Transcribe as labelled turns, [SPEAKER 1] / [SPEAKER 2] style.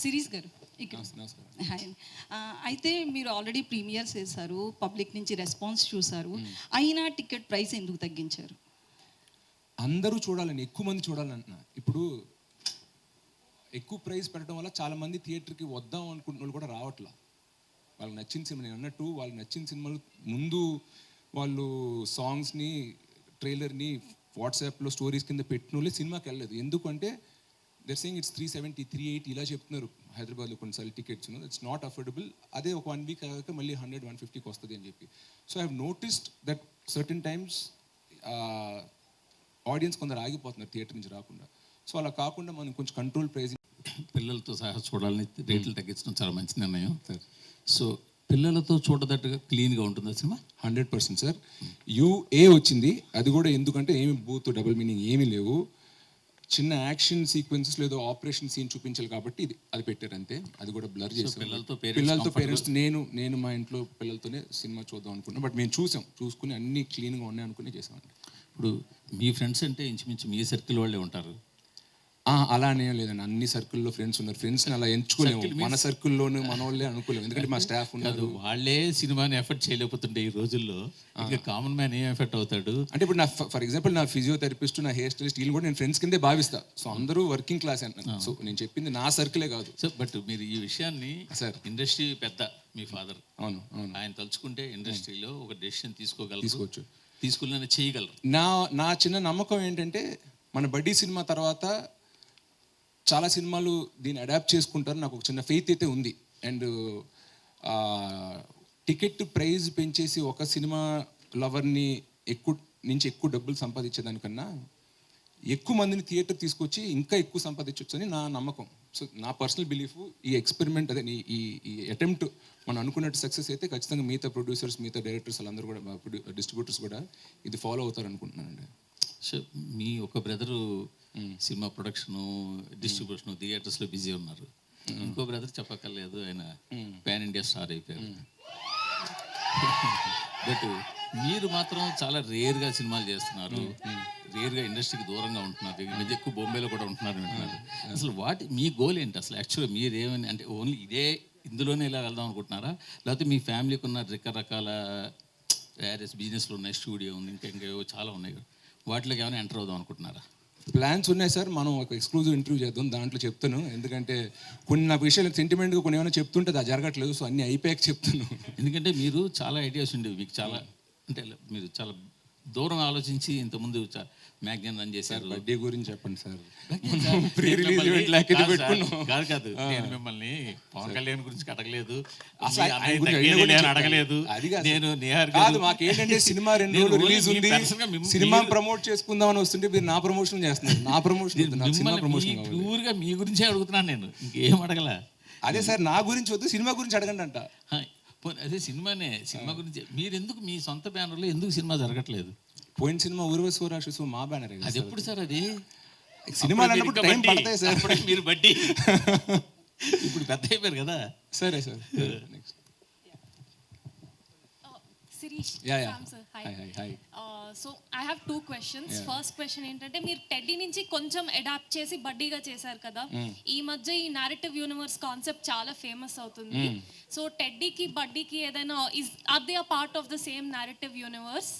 [SPEAKER 1] Series గారు ఇక్కడ hi. అయితే మీరు ఆల్రెడీ ప్రీమియర్స్ చేశారు, పబ్లిక్ నుంచి రెస్పాన్స్ చూసారు, అయినా టికెట్ ప్రైస్ ఎందుకు తగ్గించారు?
[SPEAKER 2] అందరూ చూడాలని, ఎక్కువ మంది చూడాలంటున్నా. ఇప్పుడు ఎక్కువ ప్రైస్ పెట్టడం వల్ల చాలామంది థియేటర్కి వద్దాం అనుకుంటున్న వాళ్ళు కూడా రావట్లా. వాళ్ళకి నచ్చిన సినిమా, నేను అన్నట్టు వాళ్ళకి నచ్చిన సినిమాలు ముందు వాళ్ళు సాంగ్స్ని, ట్రైలర్ని వాట్సాప్లో స్టోరీస్ కింద పెట్టిన వాళ్ళే సినిమాకి వెళ్ళలేదు. ఎందుకంటే దర్ సెయింగ్ ఇట్స్ 370, 380 ఇలా చెప్తున్నారు హైదరాబాద్లో కొన్నిసార్లు టికెట్స్. It's not affordable. అదే ఒక 1 వీక్ అయ్యాక మళ్ళీ 100, 150కి వస్తుంది అని చెప్పి. So I have noticed that certain times audience కొందరు ఆగిపోతున్నారు థియేటర్ నుంచి రాకుండా. సో అలా కాకుండా మనం కొంచెం కంట్రోల్ ప్రైజింగ్,
[SPEAKER 3] పిల్లలతో సహా చూడాలని రేట్లు తగ్గించడం చాలా మంచి నిర్ణయం సార్. సో పిల్లలతో చూడదట్టుగా క్లీన్గా ఉంటుంది సినిమా.
[SPEAKER 2] 100% సార్. యూఏ వచ్చింది, అది కూడా ఎందుకంటే ఏమి బూత్ డబుల్ మీనింగ్ ఏమీ లేవు. చిన్న యాక్షన్ సీక్వెన్సెస్ లేదో ఆపరేషన్ సీన్ చూపించాలి కాబట్టి అది పెట్టారు అంతే. అది కూడా బ్లర్ చేసాం. పిల్లలతో పేరెంట్స్, నేను మా ఇంట్లో పిల్లలతోనే సినిమా చూద్దాం అనుకున్నాను. బట్ మేము చూసుకుని అన్ని క్లీన్గా ఉన్నాయి అనుకుని చేసామండి.
[SPEAKER 3] ఇప్పుడు మీ ఫ్రెండ్స్ అంటే ఇంచుమించు మీ సర్కిల్ వాళ్ళే ఉంటారు.
[SPEAKER 2] అలానే లేదండి, అన్ని సర్కిల్లో ఫ్రెండ్స్ ఉన్నారు. ఫ్రెండ్స్ని అలా ఎంచుకోలేము, మన సర్కిల్లోనే మన వాళ్ళే అనుకోలేము. ఎందుకంటే మా స్టాఫ్ ఉన్నారు.
[SPEAKER 3] వాళ్ళే సినిమాని ఎఫర్ట్ చేయలేకపోతుంటే ఈ రోజుల్లో ఇంకా కామన్ మ్యాన్ ఏం ఎఫెక్ట్ అవుతాడు
[SPEAKER 2] అంటే ఇప్పుడు నా ఫర్ ఎగ్జాంపుల్ నా ఫిజియోథెరపిస్ట్, నా హెయిర్ స్టైలిస్ట్, వీళ్ళు కూడా నేను ఫ్రెండ్స్ కిందే భావిస్తా. సో అందరూ వర్కింగ్ క్లాస్ అంటున్నారు. సో నేను చెప్పింది నా సర్కిలే కాదు.
[SPEAKER 3] సో బట్ మీరు ఈ విషయాన్ని సార్, ఇండస్ట్రీ పెద్ద మీ ఫాదర్,
[SPEAKER 2] అవును
[SPEAKER 3] ఆయన తలుచుకుంటే ఇండస్ట్రీలో ఒక డెసిషన్ తీసుకోవచ్చు, తీసుకునే చేయగలరు.
[SPEAKER 2] నా చిన్న నమ్మకం ఏంటంటే మన బడ్డీ సినిమా తర్వాత చాలా సినిమాలు దీన్ని అడాప్ట్ చేసుకుంటారు, నాకు ఒక చిన్న ఫెయిత్ అయితే ఉంది. అండ్ టికెట్ ప్రైజ్ పెంచేసి ఒక సినిమా లవర్ని ఎక్కువ డబ్బులు సంపాదించేదానికన్నా ఎక్కువ మందిని థియేటర్ తీసుకొచ్చి ఇంకా ఎక్కువ సంపాదించవచ్చు అని నా నమ్మకం. సో నా పర్సనల్ బిలీఫ్, ఈ ఎక్స్పెరిమెంట్ అదే ఈ అటెంప్ట్ మనం అనుకున్నట్టు సక్సెస్ అయితే ఖచ్చితంగా మిగతా ప్రొడ్యూసర్స్, మిగతా డైరెక్టర్స్ వాళ్ళందరూ కూడా, డిస్ట్రిబ్యూటర్స్ కూడా ఇది ఫాలో అవుతారు అనుకుంటున్నానండి.
[SPEAKER 3] సో మీ ఒక బ్రదరు సినిమా ప్రొడక్షను, డిస్ట్రిబ్యూషను, థియేటర్స్లో బిజీ ఉన్నారు. ఇంకో బ్రదర్ చెప్పక్కర్లేదు, ఆయన పాన్ ఇండియా స్టార్ అయిపోయారు. బట్ మీరు మాత్రం చాలా రేర్గా సినిమాలు చేస్తున్నారు, రేర్గా ఇండస్ట్రీకి దూరంగా ఉంటున్నారు. ఈ మధ్య ఎక్కువ బొంబేలో కూడా ఉంటున్నారు వింటున్నారు. అసలు మీ గోల్ ఏంటి అసలు? యాక్చువల్గా మీరు ఏమని అంటే ఓన్లీ ఇందులోనే ఇలా వెళ్దాం అనుకుంటున్నారా, లేకపోతే మీ ఫ్యామిలీకి ఉన్న రకరకాల బిజినెస్లు ఉన్నాయి, స్టూడియో ఉంది, ఇంకేవో చాలా ఉన్నాయి, వాటిలోకి ఏమైనా ఎంటర్ అవుదాం అనుకుంటున్నారా?
[SPEAKER 2] ప్లాన్స్ ఉన్నాయి సార్. మనం ఒక ఎక్స్క్లూజివ్ ఇంటర్వ్యూ చేద్దాం, దాంట్లో చెప్తాను. ఎందుకంటే కొన్ని నాకు విషయాలు సెంటిమెంట్గా కొన్ని ఏమైనా చెప్తుంటే అది జరగట్లేదు. సో అన్నీ అయిపోయాక చెప్తాను.
[SPEAKER 3] ఎందుకంటే మీరు చాలా ఐడియాస్ ఉండేవి మీకు, చాలా అంటే మీరు చాలా దూరం ఆలోచించి ఇంతకుముందు మ్యాగజైన్ రన్ చేశారు.
[SPEAKER 2] బర్త్డే గురించి చెప్పండి సార్.
[SPEAKER 3] కాదు, నేను మిమ్మల్ని పవన్ కళ్యాణ్ గురించి అడగలేదు,
[SPEAKER 2] మాకేంటంటే సినిమా 2 రోజులు రిలీజ్ ఉంది, సినిమా ప్రమోట్ చేసుకుందామని వస్తుంటే మీరు నా ప్రమోషన్ చేస్తున్నారు. నా ప్రమోషన్
[SPEAKER 3] ప్యూర్గా మీ గురించే అడుగుతున్నాను నేను, ఇంకేం అడగల.
[SPEAKER 2] అదే సార్, నా గురించి వద్దు, సినిమా గురించి అడగండి అంట.
[SPEAKER 3] అదే సినిమా గురించి. మీరు ఎందుకు మీ సొంత బ్యానర్లో ఎందుకు సినిమా జరగట్లేదు?
[SPEAKER 2] పోయిన సినిమా ఊర్వశి రాక్షసు మా బ్యానర్.
[SPEAKER 3] అది ఎప్పుడు సార్? అది
[SPEAKER 2] సినిమాలు అన్నప్పుడు టైం పడతాయి సార్.
[SPEAKER 3] మీరు బట్టి ఇప్పుడు పెద్ద అయిపోయారు కదా.
[SPEAKER 2] సరే sir. Next
[SPEAKER 4] Sirish, sir.
[SPEAKER 2] Hi.
[SPEAKER 4] So I have 2 questions. First question ఏంటంటే మీరు టెడ్డీ నుంచి కొంచెం అడాప్ట్ చేసి బడ్డీగా చేశారు కదా. ఈ మధ్య ఈ నారేటివ్ యూనివర్స్ కాన్సెప్ట్ చాలా ఫేమస్ అవుతుంది. సో టెడ్డీకి బడ్డీకి ఏదైనా are they a part of the same narrative universe?